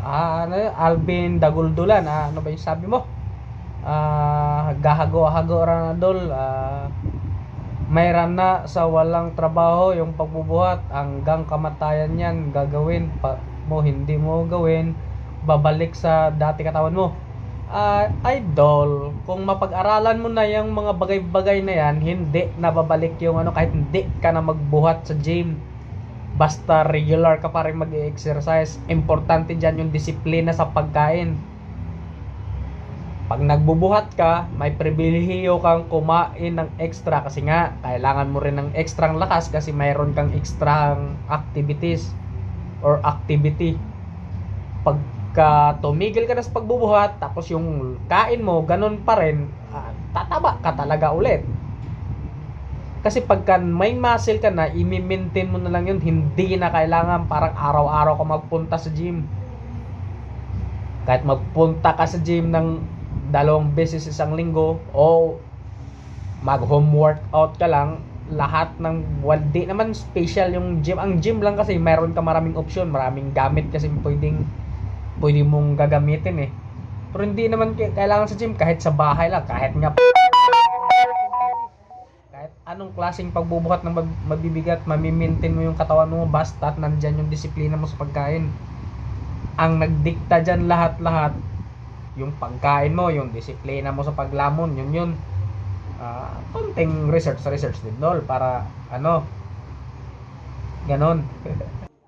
Ano yun? Alvin Daguldulan, ano ba yung sabi mo? Gahago-hago ra na dol, mayroon na sa walang trabaho yung pagbubuhat hanggang kamatayan yan gagawin mo, hindi mo gawin, babalik sa dati katawan mo. Idol, kung mapag-aralan mo na yung mga bagay-bagay na yan, hindi na babalik yung ano, kahit hindi ka na magbuhat sa gym. Basta regular ka pa rin mag-exercise. Importante dyan yung disiplina sa pagkain. Pag nagbubuhat ka, may pribilehiyo kang kumain ng extra kasi nga kailangan mo rin ng extrang lakas kasi mayroon kang extrang activities or activity. Pagka tumigil ka na sa pagbubuhat tapos yung kain mo ganun pa rin, tataba ka talaga ulit. Kasi pagka may muscle ka na, i-maintain mo na lang yun. Hindi na kailangan parang araw-araw ka magpunta sa gym. Kahit magpunta ka sa gym ng 2 beses isang linggo o mag-home workout ka lang, lahat ng di naman special yung gym. Ang gym lang kasi mayroon ka maraming option, maraming gamit kasi pwede mong gagamitin eh. Pero hindi naman kailangan sa gym, kahit sa bahay lang, kahit anong klaseng pagbubuhat ng mabibigat, mamimintin mo yung katawan mo basta nandyan yung disiplina mo sa pagkain. Ang nagdikta dyan lahat-lahat, yung pagkain mo, yung disiplina mo sa paglamon, yun. Konting research din dol para ganon.